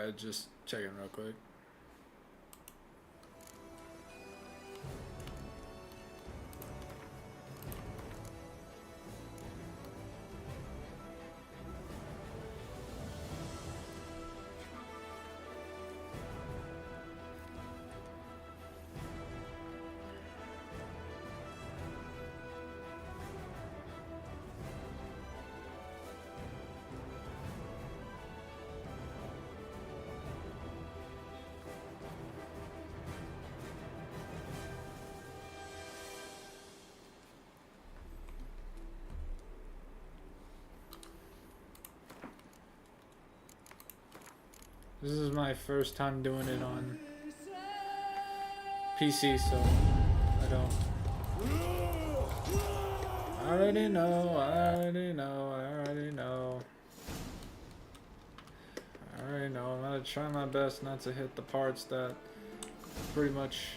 Alright, just checking real quick. This is my first time doing it on PC, so I don't. I already know, I already know, I already know. I already know. I'm gonna try my best not to hit the parts that pretty much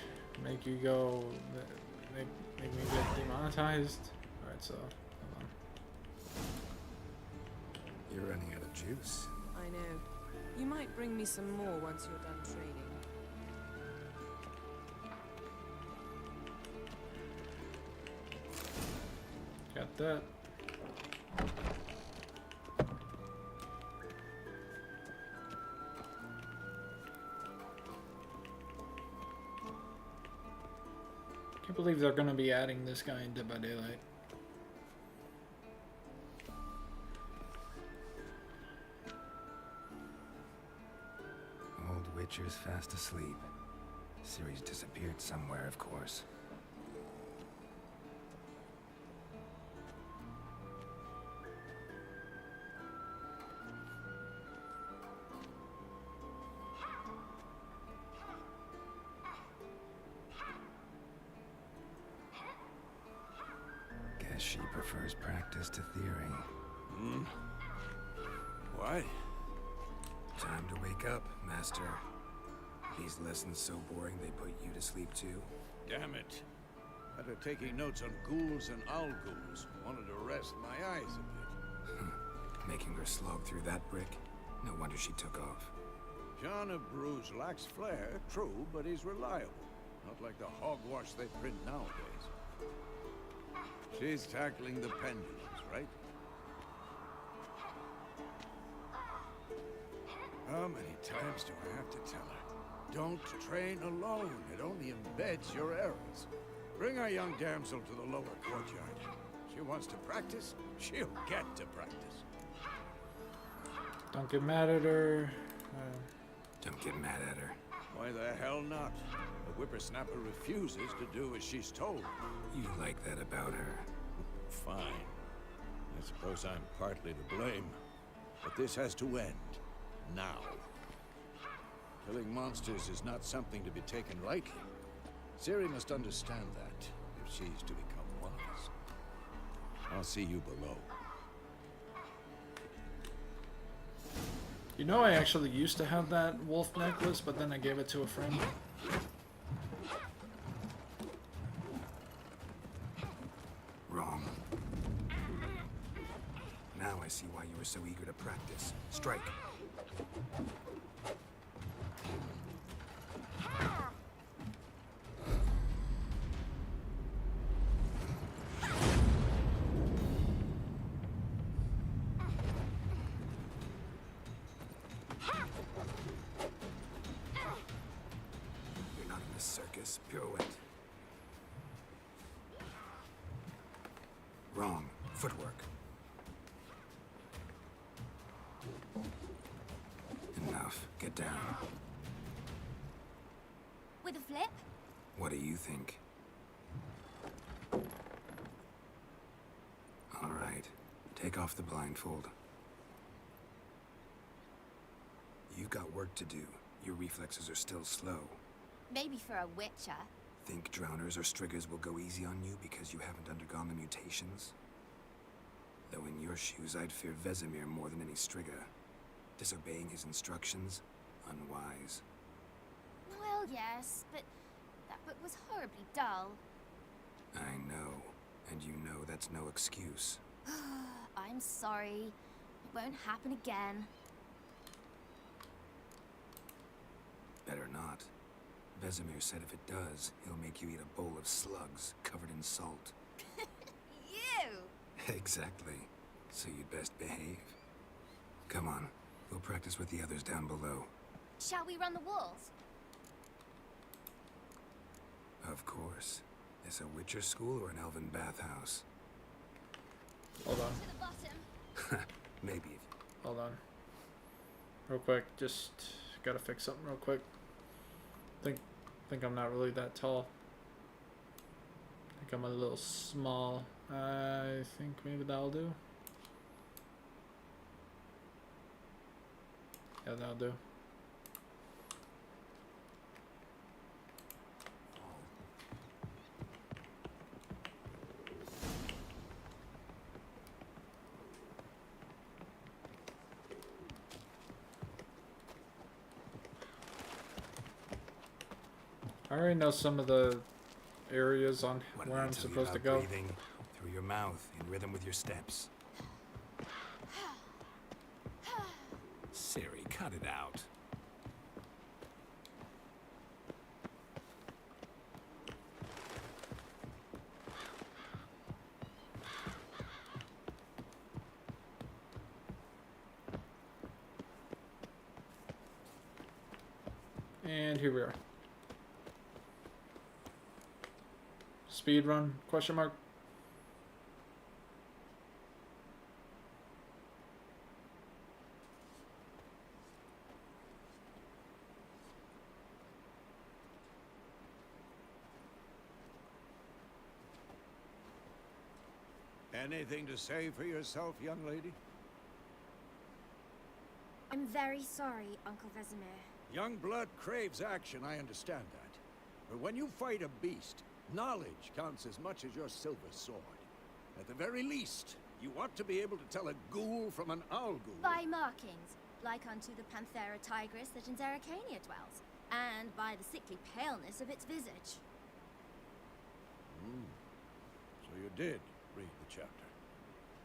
make you go, make me get demonetized. Alright, so, hold on. You're running out of juice. I know. You might bring me some more once you're done training. Got that. Can't believe they're gonna be adding this guy in Dead by Daylight. Old Witcher's fast asleep. Ciri's disappeared somewhere, of course. Guess she prefers practice to theory. Why? Time to wake up, Master. These lessons so boring they put you to sleep too. Damn it. After taking notes on ghouls and owl ghouls, wanted to rest my eyes a bit. Making her slog through that brick? No wonder she took off. John of Bruges lacks flair, true, but he's reliable. Not like the hogwash they print nowadays. She's tackling the pendulums, right? How many times do I have to tell her? Don't train alone. It only embeds your errors. Bring our young damsel to the lower courtyard. She wants to practice, she'll get to practice. Don't get mad at her. Don't get mad at her. Why the hell not? The whippersnapper refuses to do as she's told. You like that about her. Fine. I suppose I'm partly to blame. But this has to end. Now. Killing monsters is not something to be taken lightly. Ciri must understand that, if she's to become one of us. I'll see you below. You know, I actually used to have that wolf necklace, but then I gave it to a friend. Wrong. Now I see why you were so eager to practice. Strike. You're not in the circus. Pirouette. Wrong. Footwork. Enough. Get down. With a flip? What do you think? All right. Take off the blindfold. You've got work to do. Your reflexes are still slow. Maybe for a witcher. Think drowners or striggers will go easy on you because you haven't undergone the mutations? Though in your shoes, I'd fear Vesemir more than any strigger. Disobeying his instructions? Unwise. Well, yes, but that book was horribly dull. I know. And you know that's no excuse. I'm sorry. It won't happen again. Better not. Vesemir said if it does, he'll make you eat a bowl of slugs covered in salt. You! Exactly. So you'd best behave. Come on, we'll practice with the others down below. Shall we run the walls? Of course. Is a Witcher school or an elven bathhouse? Hold on. To the bottom. Maybe if Hold on. Real quick, just gotta fix something real quick. Think I'm not really that tall. Think I'm a little small. I think maybe that'll do. Yeah, that'll do. I already know some of the areas on What where did I I'm tell you supposed to about go. breathing through your mouth in rhythm with your steps. Siri, cut it out. And here we are. Speed run? Question mark. Anything to say for yourself, young lady? I'm very sorry, Uncle Vesemir. Young blood craves action, I understand that. But when you fight a beast, knowledge counts as much as your silver sword. At the very least, you ought to be able to tell a ghoul from an owl ghoul. By markings, like unto the Panthera tigris that in Zerrikania dwells, and by the sickly paleness of its visage. So you did read the chapter.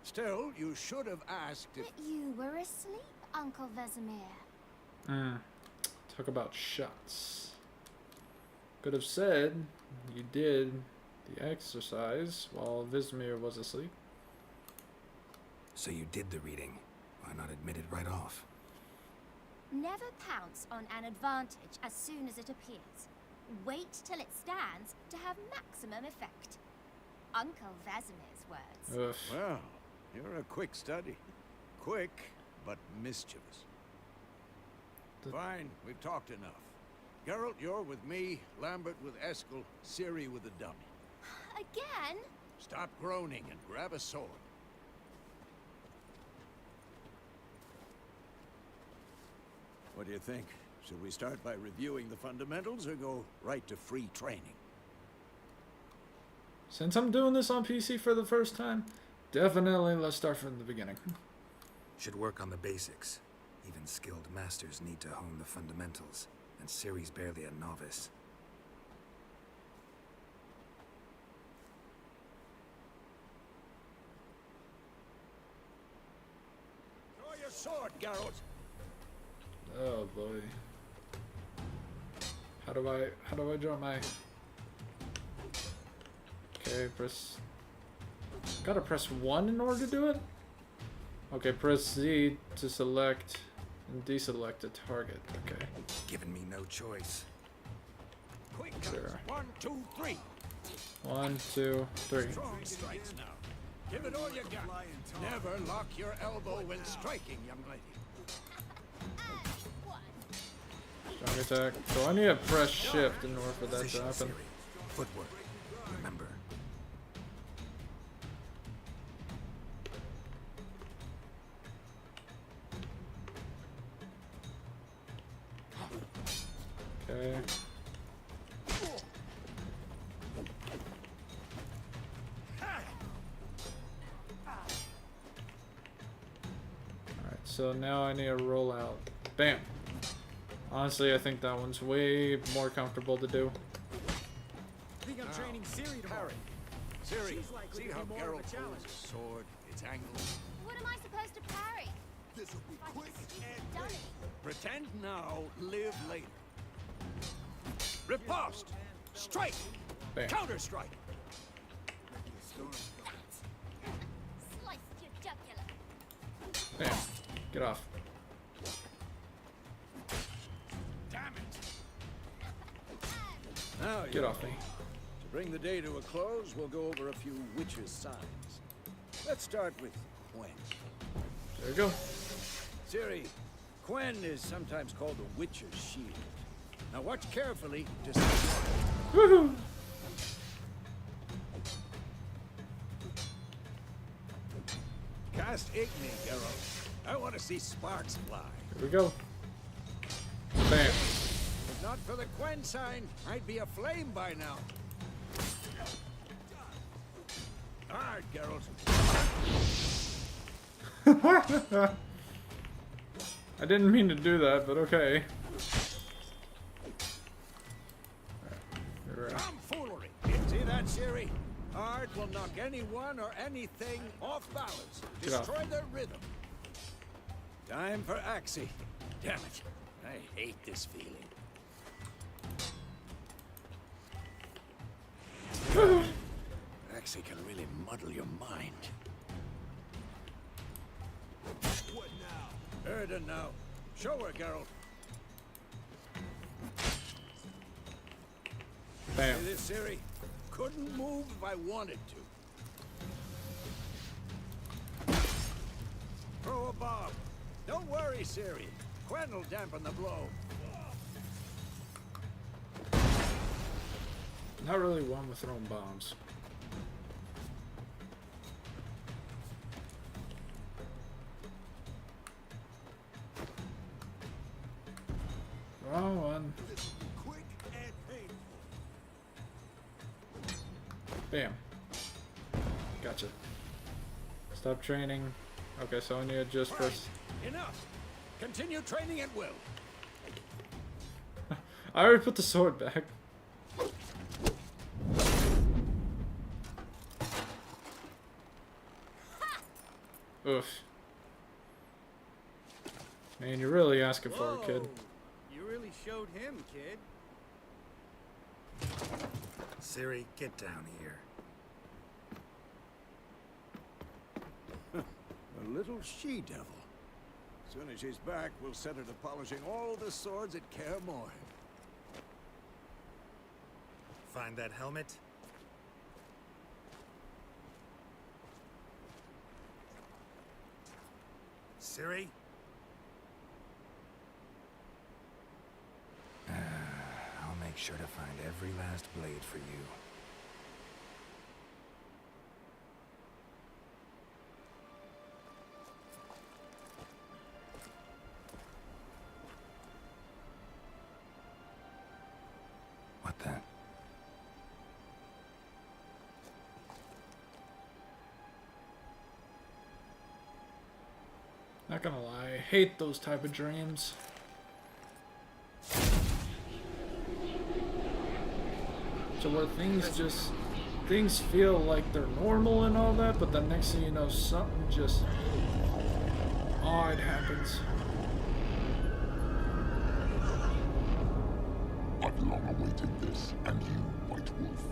Still, you should have asked if... But you were asleep, Uncle Vesemir. Talk about shots. Could have said you did the exercise while Vesemir was asleep. So you did the reading. Why not admit it right off? Never pounce on an advantage as soon as it appears. Wait till it stands to have maximum effect. Uncle Vesemir's words. Ugh. Well, you're a quick study. Quick, but mischievous. Fine, we've talked enough. Geralt, you're with me, Lambert with Eskel, Ciri with the dummy. Again? Stop groaning and grab a sword. What do you think? Should we start by reviewing the fundamentals or go right to free training? Since I'm doing this on PC for the first time, definitely let's start from the beginning. Should work on the basics. Even skilled masters need to hone the fundamentals, and Ciri's barely a novice. Draw your sword, Geralt! Oh boy. How do I draw my... Okay, press... Gotta press 1 in order to do it? Okay, press Z to select and deselect a target. Okay. Given me no choice. Quick, Sure. 1, 2, 3. 1, 2, 3. Strong strikes now. Give it all you got. Never lock your elbow when striking, young lady. Strong attack. So I need to press shift in order for that to Position, happen. Ciri. Footwork. Remember. Okay. Alright, so now I need to roll out. Bam! Honestly, I think that one's way more comfortable to do. I think I'm training Ciri tomorrow. Ciri, She's likely see to how be more of a Geralt holds challenge. his sword, its angle? What am I supposed to parry? This'll be Like quick a stupid and dummy. dirty. Pretend now, live later. Riposte! Strike! Bam. Counter-strike! Sliced your jugular. Bam. Get off. Damn it! Now, Get young off me. lady, to bring the day to a close, we'll go over a few witches' signs. Let's start with Quen. There we go. Ciri, Quen is sometimes called the Witcher's Shield. Now watch carefully to see. Woohoo! Cast Igni, Geralt. I want to see sparks fly. Here we go. Bam. If not for the Quen sign, I'd be aflame by now. Hard, Geralt. I didn't mean to do that, but okay. Tomfoolery. See that, Ciri? Hard will knock anyone or anything off balance. Get off. Destroy their rhythm. Time for Axie. Damn it. I hate this feeling. Axie can really muddle your mind. What now? Erden now. Show her, Geralt. Bam. See this, Ciri? Couldn't move if I wanted to. Throw a bomb. Don't worry, Ciri. Quen will dampen the blow. Not really one with throwing bombs. Wrong one. Quick and painful. Bam. Gotcha. Stop training. Okay, so I need to adjust first. Enough. Continue training at will. I already put the sword back. Oof. Man, you're really asking for it, kid. You really showed him, kid. Ciri, get down here. A little she-devil. As soon as she's back, we'll set her to polishing all the swords at Kaer Morhen. Find that helmet? Ciri? I'll make sure to find every last blade for you. What the? Not gonna lie, I hate those type of dreams. So where things feel like they're normal and all that, but the next thing you know, something just odd happens. I've long awaited this, and you, White Wolf.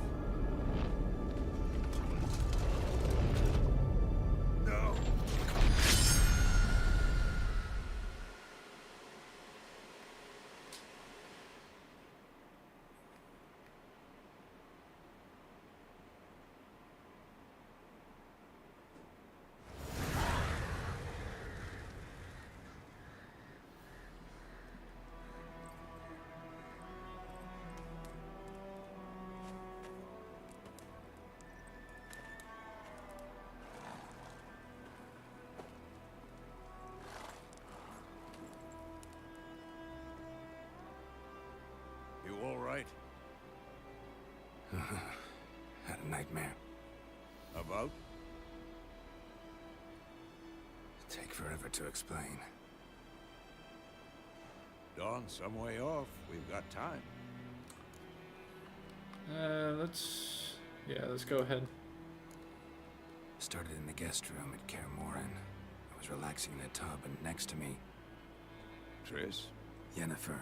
No. You all right? Had a nightmare. About? Take forever to explain. Dawn, some way off. We've got time. Let's go ahead. Started in the guest room at Kaer Morhen. I was relaxing in a tub, and next to me, Triss? Yennefer.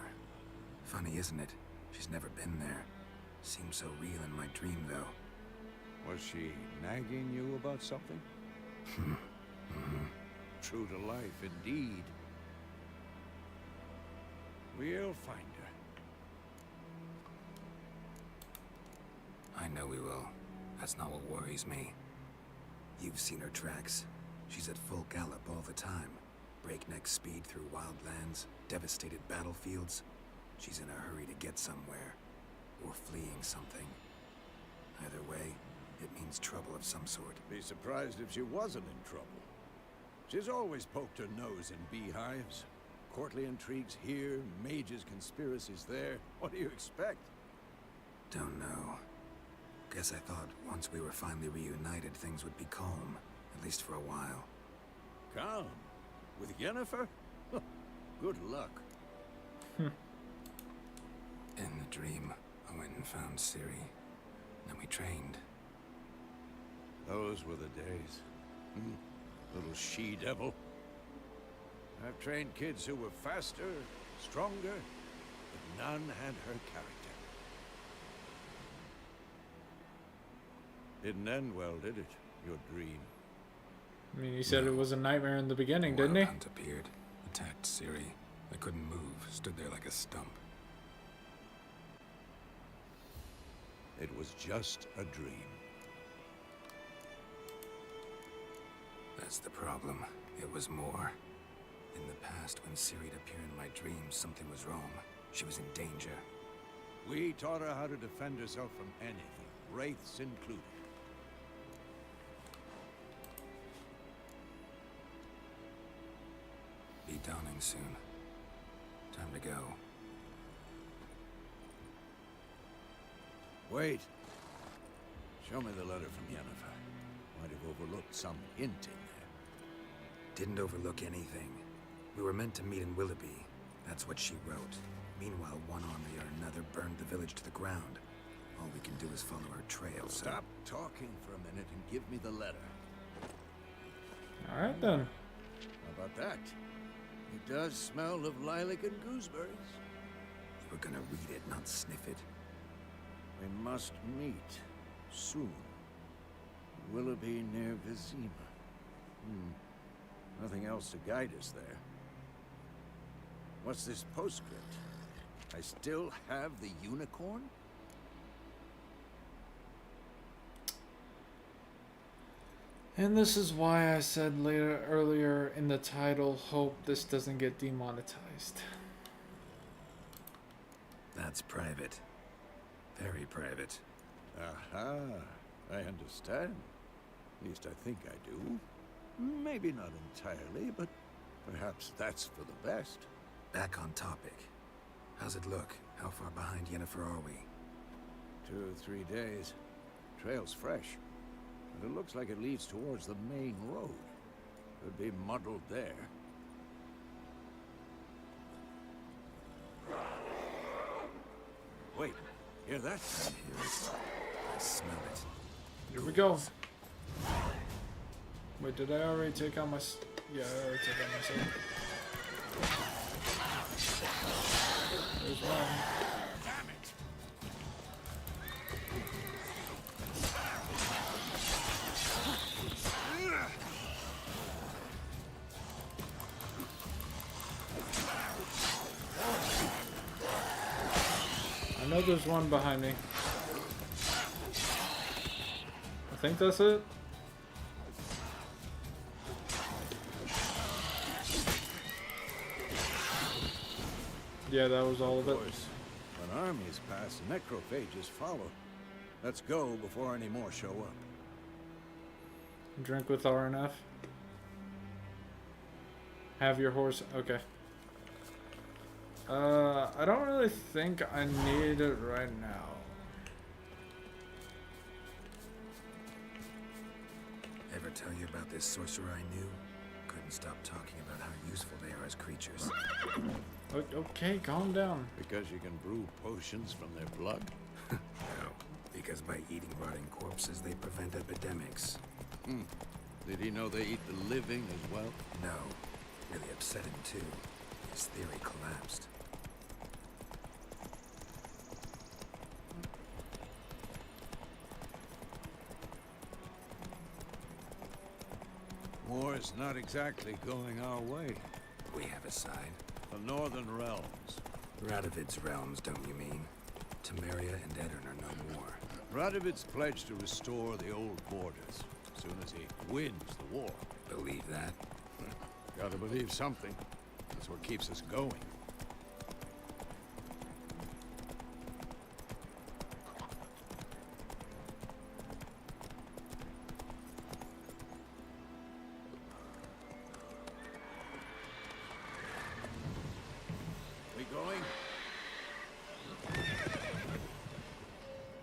Funny, isn't it? She's never been there. Seemed so real in my dream, though. Was she nagging you about something? True to life, indeed. We'll find her. I know we will. That's not what worries me. You've seen her tracks. She's at full gallop all the time. Breakneck speed through wildlands, devastated battlefields. She's in a hurry to get somewhere. Or fleeing something. Either way, it means trouble of some sort. Be surprised if she wasn't in trouble. She's always poked her nose in beehives. Courtly intrigues here, mages' conspiracies there. What do you expect? Don't know. Guess I thought once we were finally reunited, things would be calm. At least for a while. Calm? With Yennefer? Good luck. In the dream, I went and found Ciri. Then we trained. Those were the days. Little she-devil. I've trained kids who were faster, stronger, but none had her character. Didn't end well, did it? Your dream. I mean, he said it was a nightmare in the beginning, didn't he? Hunt appeared, attacked Ciri. I couldn't move, stood there like a stump. It was just a dream. That's the problem. It was more. In the past, when Ciri'd appear in my dreams, something was wrong. She was in danger. We taught her how to defend herself from anything, wraiths included. Be dawning soon. Time to go. Wait. Show me the letter from Yennefer. Might have overlooked some hint in there. Didn't overlook anything. We were meant to meet in Willoughby. That's what she wrote. Meanwhile, one army or another burned the village to the ground. All we can do is follow her trail, so... Stop talking for a minute and give me the letter. Alright then. How about that? It does smell of lilac and gooseberries. You were gonna read it, not sniff it. We must meet. Soon. Willoughby near Vizima. Nothing else to guide us there. What's this postscript? I still have the unicorn? And this is why I said earlier in the title, hope this doesn't get demonetized. That's private. Very private. Aha, I understand. At least I think I do. Maybe not entirely, but perhaps that's for the best. Back on topic. How's it look? How far behind Yennefer are we? 2 or 3 days. Trail's fresh. But it looks like it leads towards the main road. Could be muddled there. Wait, hear that? I hear it. I smell it. Here we go. Wait, did I already take out my... Yeah, I already took out my sword. There's one. Damn it! I know there's one behind me. I think that's it. Yeah, that was all of it. Of course, when armies pass, necrophages follow. Let's go before any more show up. Drink with RNF. Have your horse. Okay. I don't really think I need it right now. Ever tell you about this sorcerer I knew? Couldn't stop talking about how useful they are as creatures. Okay, calm down. Because you can brew potions from their blood? No, because by eating rotting corpses, they prevent epidemics. Did he know they eat the living as well? No, really upset him too. His theory collapsed. War's not exactly going our way. We have a side. The Northern Realms. Radovid's realms, don't you mean? Temeria and Edirn are no more. Radovid's pledged to restore the old borders as soon as he wins the war. Believe that? Gotta believe something. That's what keeps us going. We going?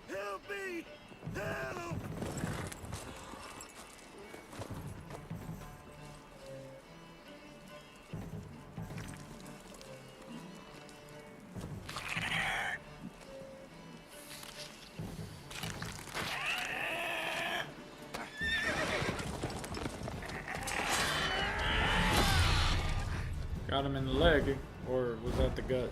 Help me! Help! Got him in the leg, or was that the gut?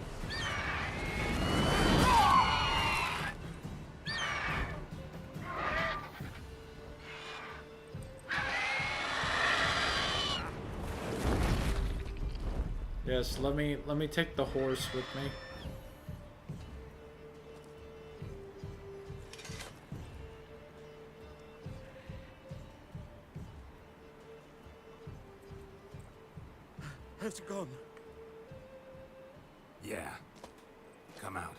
Yes, let me take the horse with me. Has it gone? Yeah. Come out.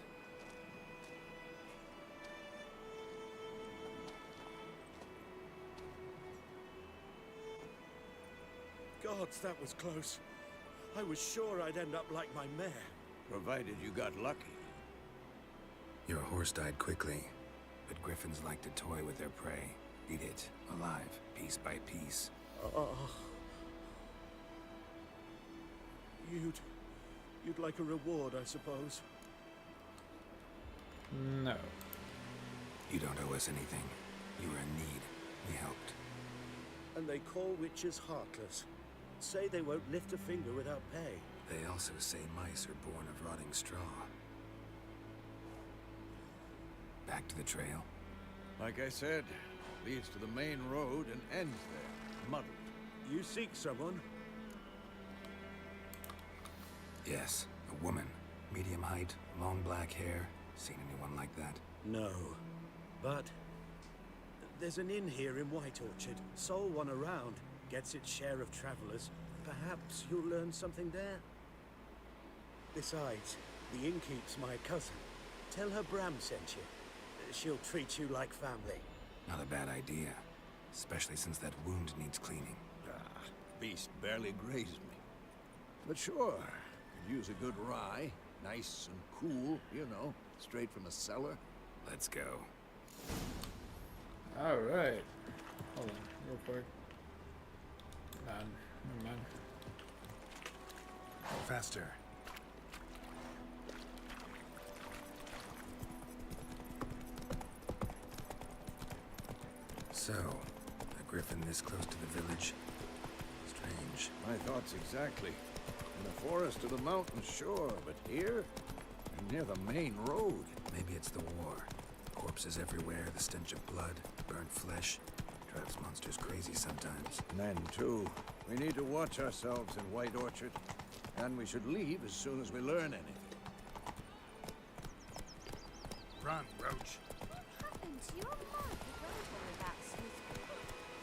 Gods, that was close. I was sure I'd end up like my mare. Provided you got lucky. Your horse died quickly, but griffins like to toy with their prey. Eat it, alive, piece by piece. Oh. You'd like a reward, I suppose. No. You don't owe us anything. You were in need. We helped. And they call witches heartless. Say they won't lift a finger without pay. They also say mice are born of rotting straw. Back to the trail. Like I said, leads to the main road and ends there, muddled. You seek someone? Yes, a woman. Medium height, long black hair. Seen anyone like that? No. But there's an inn here in White Orchard. Sole one around. Gets its share of travelers. Perhaps you'll learn something there. Besides, the innkeep's my cousin. Tell her Bram sent you. She'll treat you like family. Not a bad idea. Especially since that wound needs cleaning. Beast barely grazed me. But sure, could use a good rye. Nice and cool, you know, straight from the cellar. Let's go. Alright. Hold on, real quick. Never mind. Faster. So, a griffin this close to the village? Strange. My thoughts exactly. In the forest or the mountains, sure, but here? Near the main road. Maybe it's the war. Corpses everywhere, the stench of blood, burnt flesh. Drives monsters crazy sometimes. Men, too. We need to watch ourselves in White Orchard. And we should leave as soon as we learn anything. Run, Roach. What happened to your mug? The road worry about Smoothie.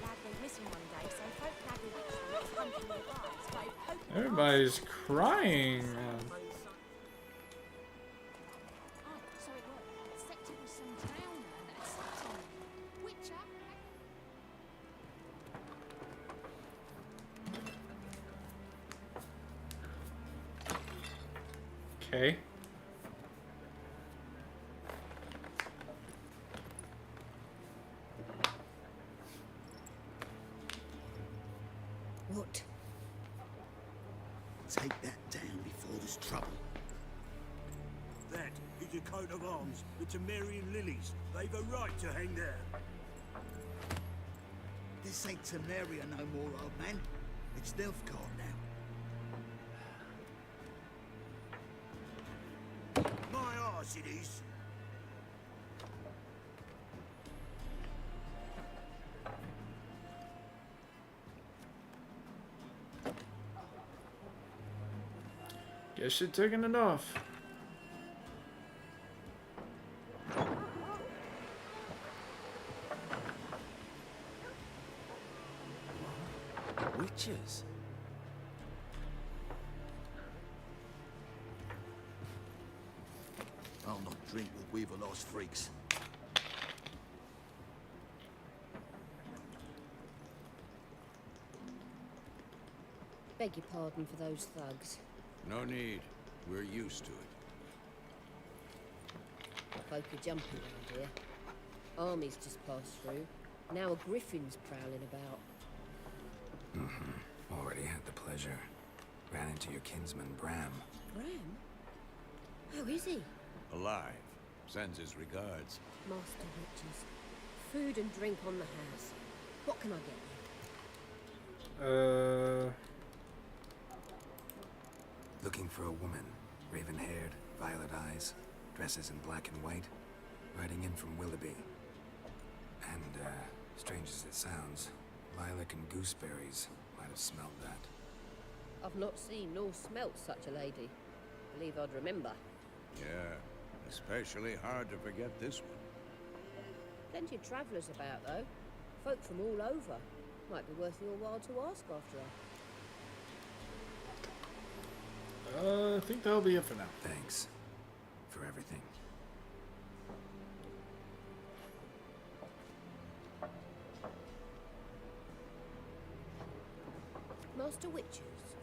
Lad went missing one day, so folk nagged a witch that was hunting the guys, but it poked them Everybody's crying, man. Oh, so it was. Except it was some drowner that had slept on him. Witcher. Okay. What? Take that down before there's trouble. That is your coat of arms, the Temerian lilies. They've a right to hang there. This ain't Temeria no more, old man. It's Nilfgaard now. My arse it is. Guess you're taking it off. Witches? I'll not drink with weaver-lost freaks. Beg your pardon for those thugs. No need. We're used to it. Folk are jumping around here. Armies just passed through. Now a griffin's prowling about. Already had the pleasure. Ran into your kinsman, Bram. Bram? How is he? Alive. Sends his regards. Master Witches. Food and drink on the house. What can I get you? Looking for a woman. Raven-haired, violet eyes, dresses in black and white. Riding in from Willoughby. And, strange as it sounds, lilac and gooseberries might have smelled that. I've not seen nor smelt such a lady. Believe I'd remember. Yeah. Especially hard to forget this one. Plenty of travellers about, though. Folk from all over. Might be worth your while to ask after her. I think that'll be it for now. Thanks. For everything. Master Witches,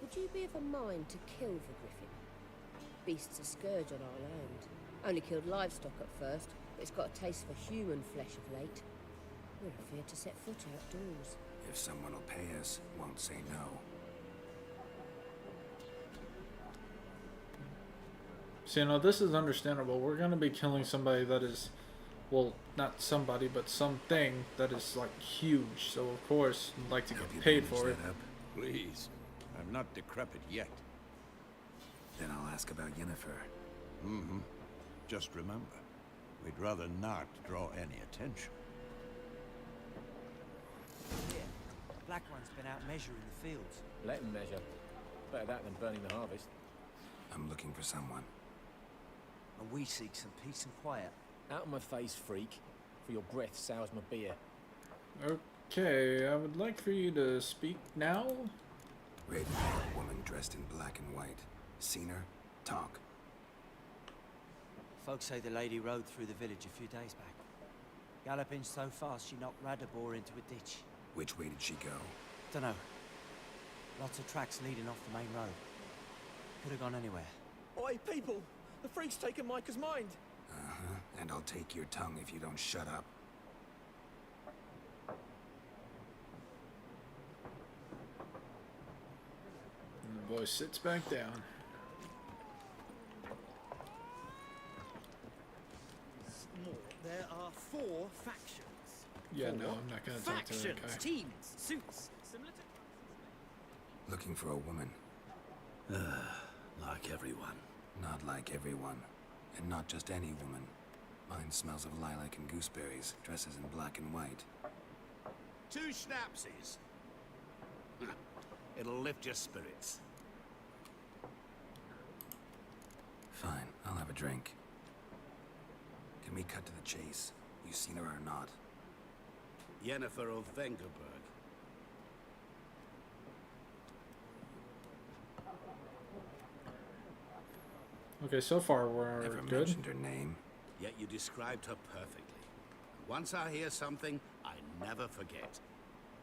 would you be of a mind to kill the griffin? Beast's a scourge on our land. Only killed livestock at first, but it's got a taste for human flesh of late. We're afeard to set foot outdoors. If someone will pay us, won't say no. So, you know, this is understandable. We're going to be killing somebody that is, well, not somebody, but something that is, like, huge. So, of course, I'd like to Hope get you paid managed for it. that up. Please. I'm not decrepit yet. Then I'll ask about Yennefer. Mm-hmm. Just remember, we'd rather not draw any attention. Yeah, Black One's been out measuring the fields. Let him measure. Better that than burning the harvest. I'm looking for someone. And we seek some peace and quiet. Out of my face, freak. For your breath sours my beer. Okay, I would like for you to speak now. Raven-haired woman dressed in black and white. Seen her? Talk. Folks say the lady rode through the village a few days back. Galloping so fast she knocked Radabor into a ditch. Which way did she go? Dunno. Lots of tracks leading off the main road. Could have gone anywhere. Oi, people! The freak's taken Micah's mind! Uh-huh. And I'll take your tongue if you don't shut up. And the boy sits back down. There are 4 factions. Yeah, no, I'm not going to talk to that guy. Teams, suits, similar to... Looking for a woman. Like everyone. Not like everyone. And not just any woman. Mine smells of lilac and gooseberries, dresses in black and white. 2 schnapsies. It'll lift your spirits. Fine, I'll have a drink. Can we cut to the chase? You seen her or not? Yennefer of Vengerberg. Okay, so far we're Never good. mentioned her name. Yet you described her perfectly. Once I hear something, I never forget.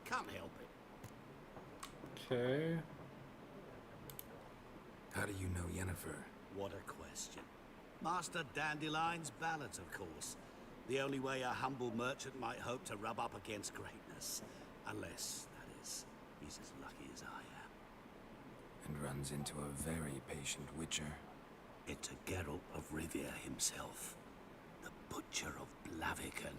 Can't help it. Okay. How do you know Yennefer? What a question. Master Dandelion's ballads, of course. The only way a humble merchant might hope to rub up against greatness. Unless, that is, he's as lucky as I am. And runs into a very patient witcher. It's a Geralt of Rivia himself. The Butcher of Blaviken.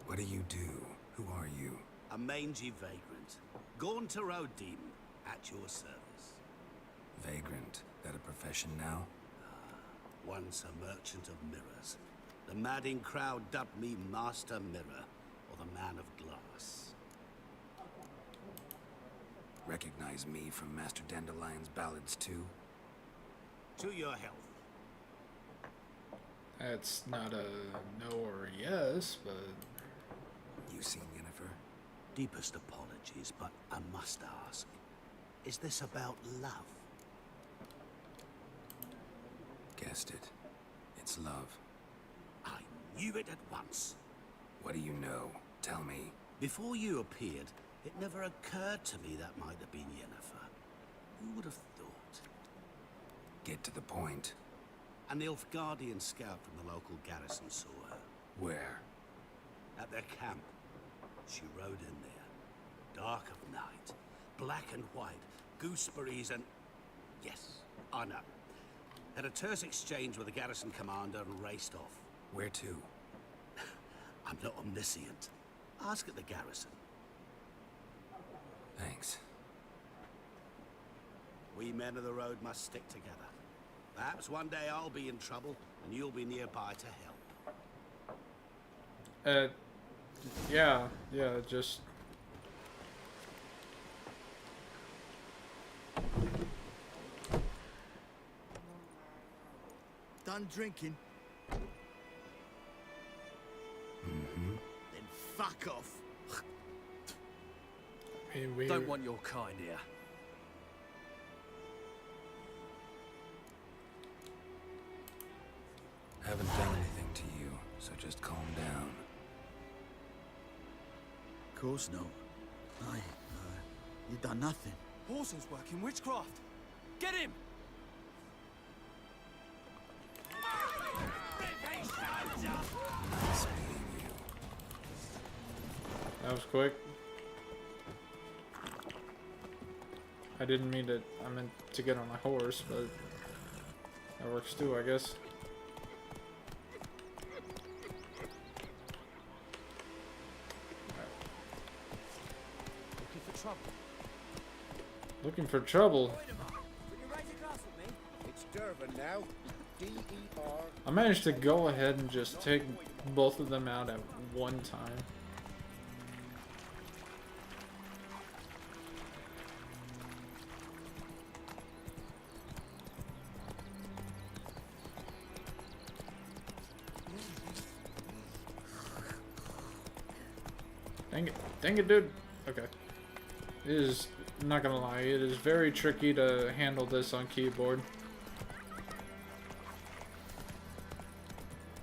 What do you do? Who are you? A mangy vagrant. Gone to road demon. At your service. Vagrant. That a profession now? Once a merchant of mirrors. The madding crowd dubbed me Master Mirror, or the Man of Glass. Recognize me from Master Dandelion's ballads too? To your health. That's not a no or a yes, but You seen Yennefer? Deepest apologies, but I must ask. Is this about love? Guessed it. It's love. I knew it at once. What do you know? Tell me. Before you appeared, it never occurred to me that might have been Yennefer. Who would have thought? Get to the point. A Nilfgaardian scout from the local garrison saw her. Where? At their camp. She rode in there. Dark of night. Black and white. Gooseberries and... Yes, I know. Had a terse exchange with the garrison commander and raced off. Where to? I'm not omniscient. Ask at the garrison. Thanks. We men of the road must stick together. Perhaps one day I'll be in trouble, and you'll be nearby to help. yeah, just... Done drinking? Mm-hmm. Then fuck off. We Don't want your kind here. Haven't done anything to you, so just calm down. Of course not. You done nothing. Horses working witchcraft. Get him! Nice meeting you. That was quick. I didn't mean to, I meant to get on my horse, but that works too, I guess. Looking for trouble. Looking for trouble. Will you raise a glass with me? It's Durban now. D-E-R. I managed to go ahead and just take both of them out at one time. Dang it, dude. Okay. It is, I'm not gonna lie, it is very tricky to handle this on keyboard.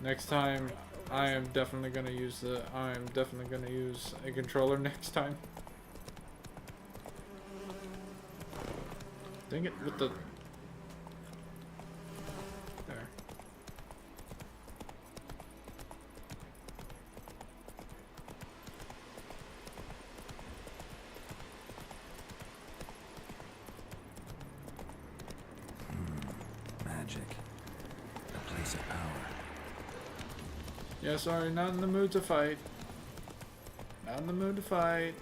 Next time, I am definitely gonna use a controller next time. Dang it, with the... There. Magic. A place of power. Yeah, sorry, not in the mood to fight. Not in the mood to fight.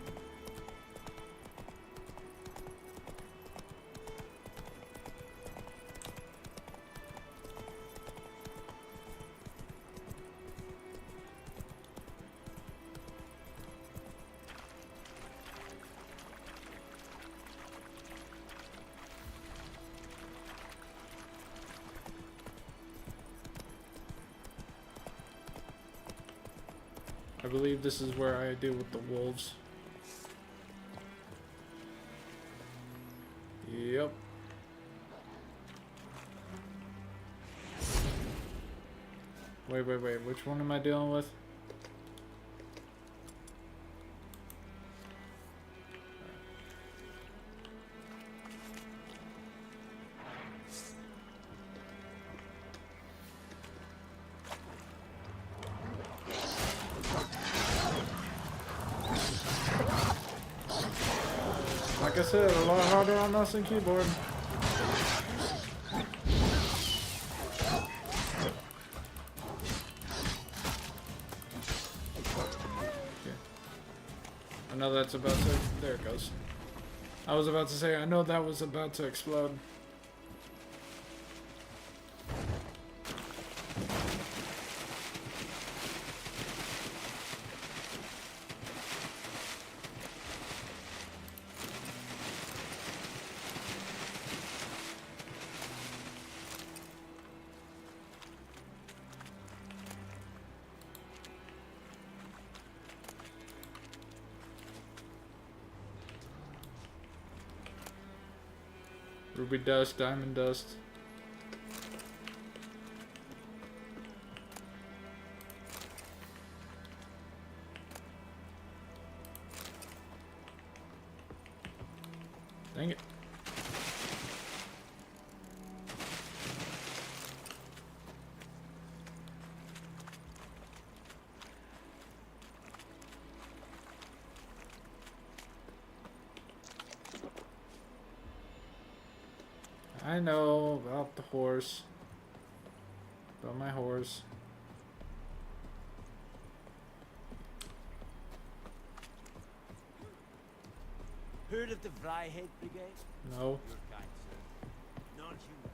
I believe this is where I deal with the wolves. Yep. Wait, which one am I dealing with? Like I said, a lot harder on mouse and keyboard. I know that's about to... There it goes. I was about to say, I know that was about to explode. Ruby dust, diamond dust. Dang it. I know about the horse. About my horse. Heard of the Vryhead Brigade? No. Your kind, sir. Non-humans.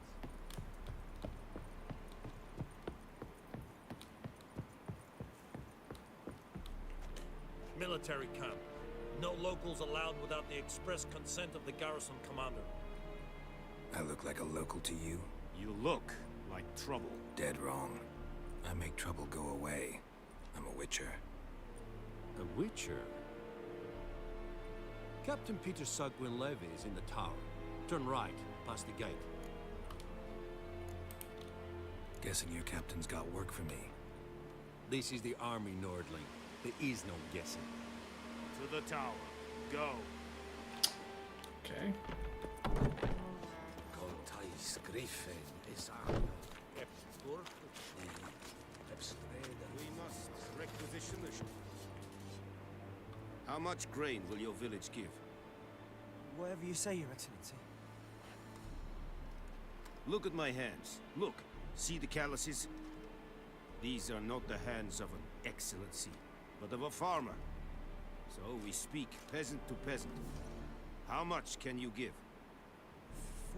Military camp. No locals allowed without the express consent of the garrison commander. I look like a local to you? You look like trouble. Dead wrong. I make trouble go away. I'm a witcher. A witcher? Captain Peter Sugwin Levy is in the tower. Turn right, past the gate. Guessing your captain's got work for me. This is the army, Nordling. There is no guessing. To the tower. Go. Okay. Coltais Griffin is We must requisition the ship. How much grain will your village give? Whatever you say, Your Excellency. Look at my hands. Look. See the calluses? These are not the hands of an excellency, but of a farmer. So we speak peasant to peasant. How much can you give?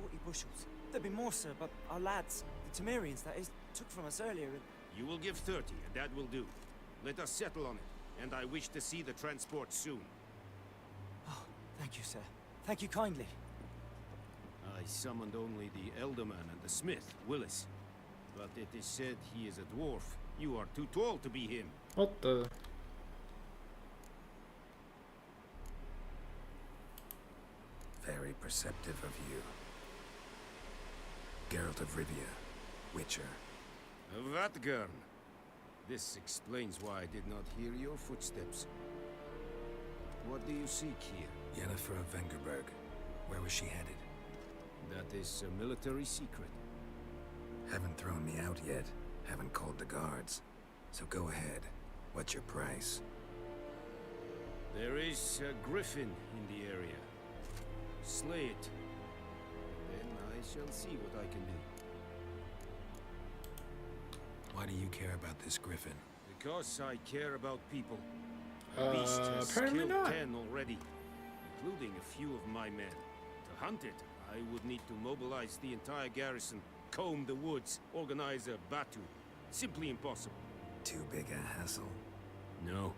40 bushels. There'd be more, sir, but our lads, the Temerians, that is, took from us earlier and... You will give 30, and that will do. Let us settle on it, and I wish to see the transport soon. Oh, thank you, sir. Thank you kindly. I summoned only the Elderman and the smith, Willis. But it is said he is a dwarf. You are too tall to be him. What the? Very perceptive of you. Geralt of Rivia, Witcher. Vatgern. This explains why I did not hear your footsteps. What do you seek here? Yennefer of Vengerberg. Where was she headed? That is a military secret. Haven't thrown me out yet. Haven't called the guards. So go ahead. What's your price? There is a griffin in the area. Slay it. Then I shall see what I can do. Why do you care about this griffin? Because I care about people. The beast has apparently killed not. 10 already, including a few of my men. To hunt it, I would need to mobilize the entire garrison, comb the woods, organize a batu. Simply impossible. Too big a hassle? No.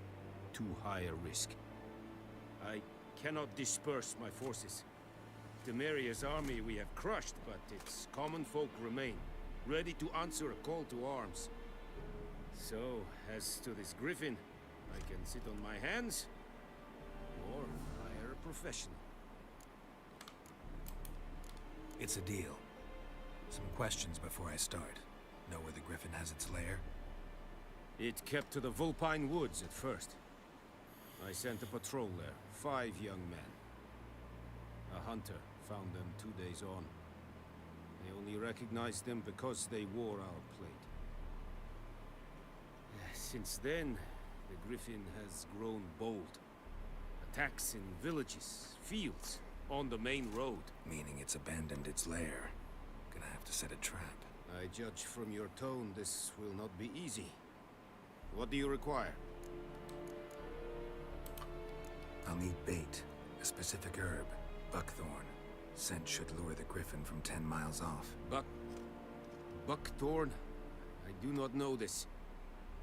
Too high a risk. I cannot disperse my forces. Temeria's army we have crushed, but its common folk remain, ready to answer a call to arms. So, as to this griffin, I can sit on my hands, or hire a professional. It's a deal. Some questions before I start. Know where the griffin has its lair? It kept to the Vulpine Woods at first. I sent a patrol there, 5 young men. A hunter found them 2 days on. They only recognized them because they wore our plate. Since then, the griffin has grown bold. Attacks in villages, fields, on the main road. Meaning it's abandoned its lair. Gonna have to set a trap. I judge from your tone this will not be easy. What do you require? I'll need bait. A specific herb. Buckthorn. Scent should lure the griffin from 10 miles off. Buckthorn? I do not know this.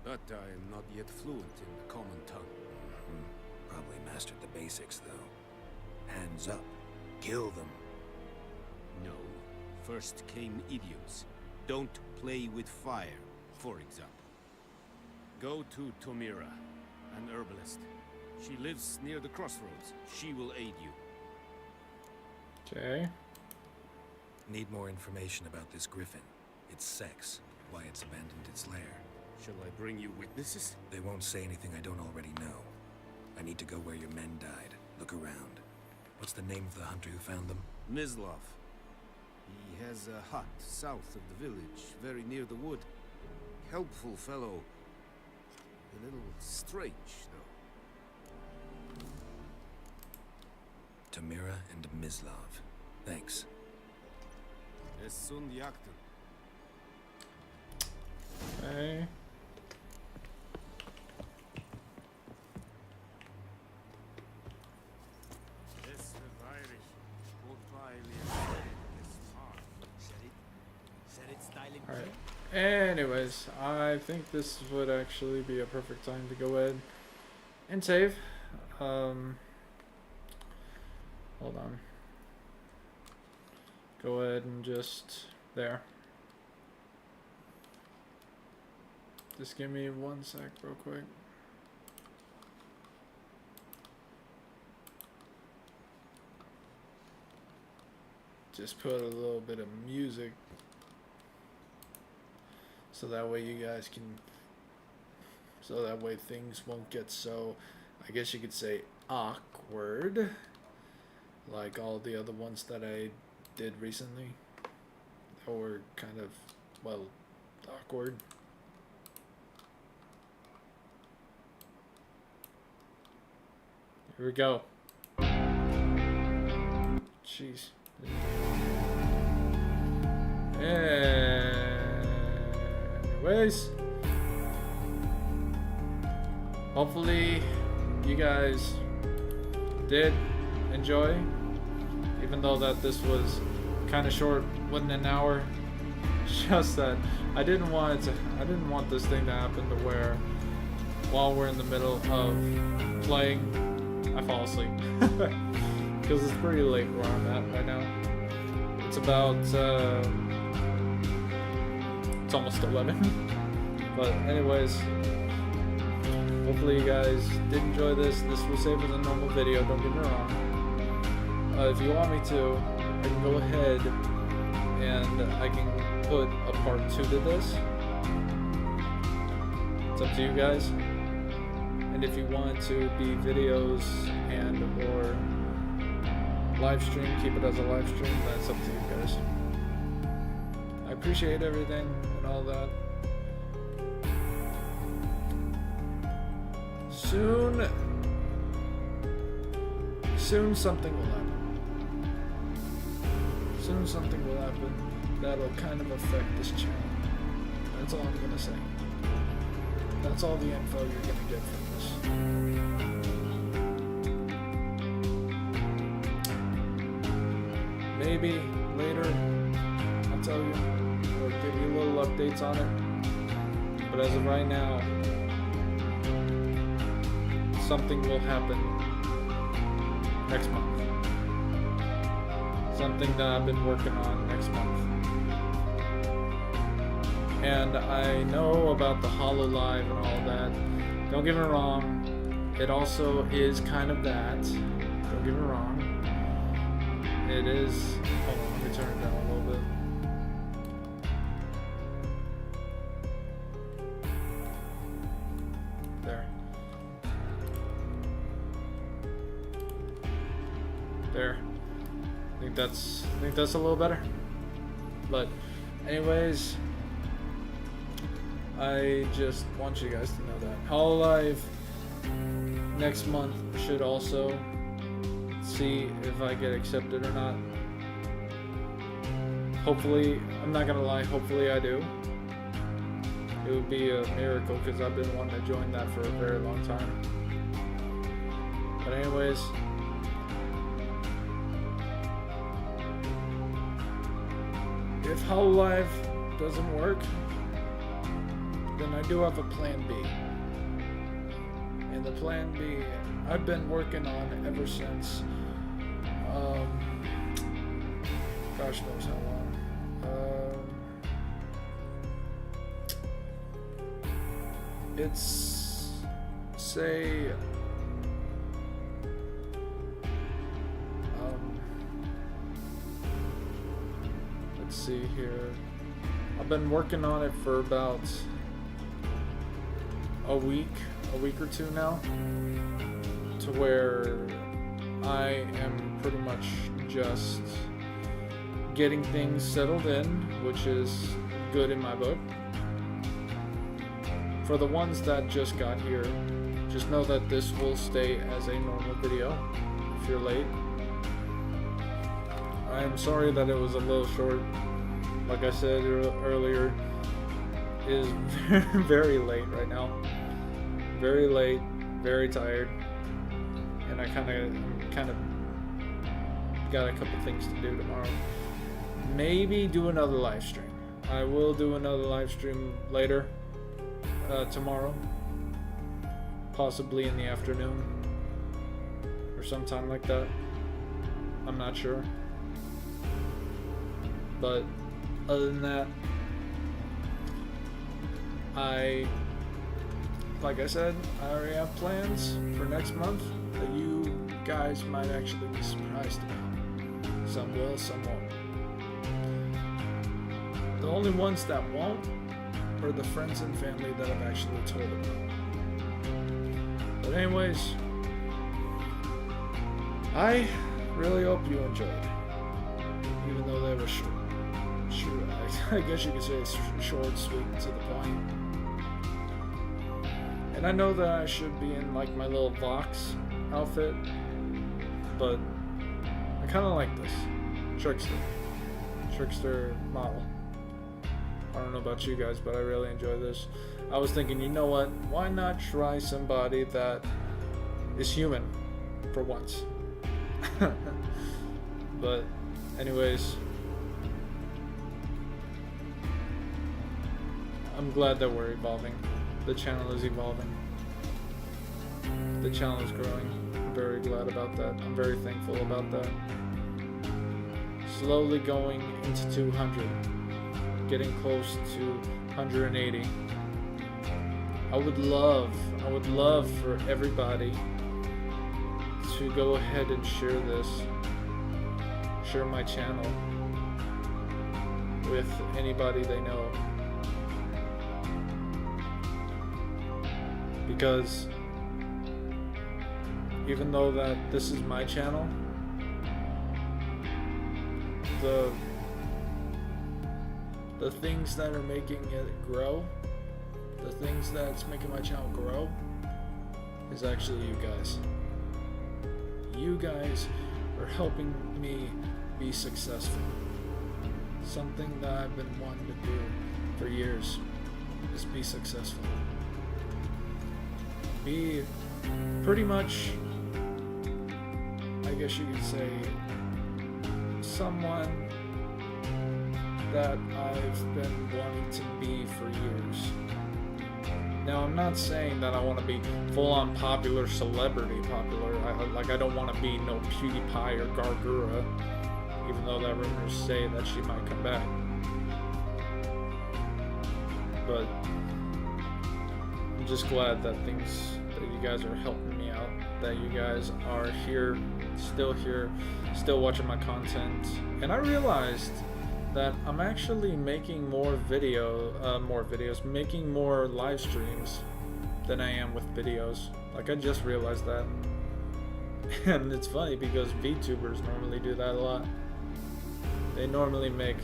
But I am not yet fluent in the common tongue. Probably mastered the basics, though. Hands up. Kill them. No. First came idioms. Don't play with fire, for example. Go to Tomira, an herbalist. She lives near the crossroads. She will aid you. Okay. Need more information about this griffin. Its sex, why it's abandoned its lair. Shall I bring you witnesses? They won't say anything I don't already know. I need to go where your men died. Look around. What's the name of the hunter who found them? Mislav. He has a hut south of the village, very near the wood. Helpful fellow. A little strange, though. Tamira and Mislav. Thanks. Es sun Jagden. Okay. Alright. Anyways, I think this would actually be a perfect time to go ahead and save. Hold on. Go ahead and just there. Just give me 1 sec real quick. Just put a little bit of music so that way you guys can, so that way things won't get so, I guess you could say, awkward, like all the other ones that I did recently that were kind of, well, awkward. Here we go. Jeez. Anyways, hopefully you guys did enjoy, even though that this was kind of short, wasn't an hour. Just that I didn't want this thing to happen to where while we're in the middle of playing I fall asleep because it's pretty late where I'm at right now. It's about it's almost 11. But anyways, hopefully you guys did enjoy this. This was saved as a normal video, don't get me wrong. If you want me to, I can go ahead and I can put a part 2 to this. It's up to you guys. And if you want it to be videos and or live stream, keep it as a live stream, that's up to you guys. I appreciate everything and all that. Soon something will happen. Soon something will happen that'll kind of affect this channel. That's all I'm gonna say. That's all the info you're gonna get from this. Maybe later I'll tell you or give you little updates on it. But as of right now, something will happen next month. Something that I've been working on next month. And I know about the HoloLive and all that. Don't get me wrong. It also is kind of that. Don't get me wrong. It is. Hold on, let me turn it down a little bit. There. There. I think that's a little better. But anyways, I just want you guys to know that HoloLive next month should also see if I get accepted or not. Hopefully, I'm not gonna lie, hopefully I do. It would be a miracle because I've been wanting to join that for a very long time. But anyways, if HoloLive doesn't work, then I do have a plan B. And the plan B I've been working on ever since, gosh knows how long. It's, say, see here. I've been working on it for about a week or two now, to where I am pretty much just getting things settled in, which is good in my book. For the ones that just got here, just know that this will stay as a normal video if you're late. I am sorry that it was a little short. Like I said earlier, it is very late right now. Very late, very tired, and I kind of got a couple things to do tomorrow. Maybe do another live stream. I will do another live stream later, tomorrow, possibly in the afternoon or sometime like that. I'm not sure, but other than that, like I said, I already have plans for next month that you guys might actually be surprised about. Some will, some won't. The only ones that won't are the friends and family that I've actually told about. But anyways, I really hope you enjoyed it. Even though they were short, I guess you could say it's short, sweet, and to the point. And I know that I should be in like my little Vox outfit, but I kind of like this trickster model. I don't know about you guys, but I really enjoy this. I was thinking, you know what? Why not try somebody that is human for once? But anyways, I'm glad that we're evolving. The channel is evolving. The channel is growing. I'm very glad about that. I'm very thankful about that. Slowly going into 200. Getting close to 180. I would love for everybody to go ahead and share this. Share my channel with anybody they know. Because even though that this is my channel, the things that are making it grow, the things that's making my channel grow, is actually you guys. You guys are helping me be successful. Something that I've been wanting to do for years is be successful. Be pretty much, I guess you could say, someone that I've been wanting to be for years. Now, I'm not saying that I want to be full-on popular celebrity popular. I don't want to be no PewDiePie or Gargura, even though that rumors say that she might come back. But I'm just glad that you guys are helping me out, that you guys are here, still watching my content. And I realized that I'm actually making more videos, making more live streams than I am with videos. Like, I just realized that. And it's funny because VTubers normally do that a lot. They normally make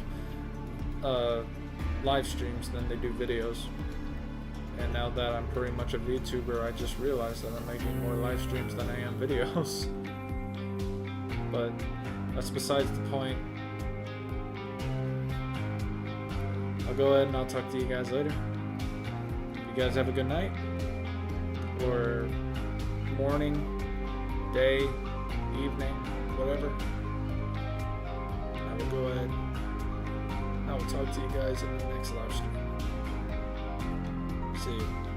live streams than they do videos. And now that I'm pretty much a VTuber, I just realized that I'm making more live streams than I am videos. But that's besides the point. I'll go ahead and I'll talk to you guys later. You guys have a good night, or morning, day, evening, whatever. I will go ahead. I will talk to you guys in the next live stream. See you.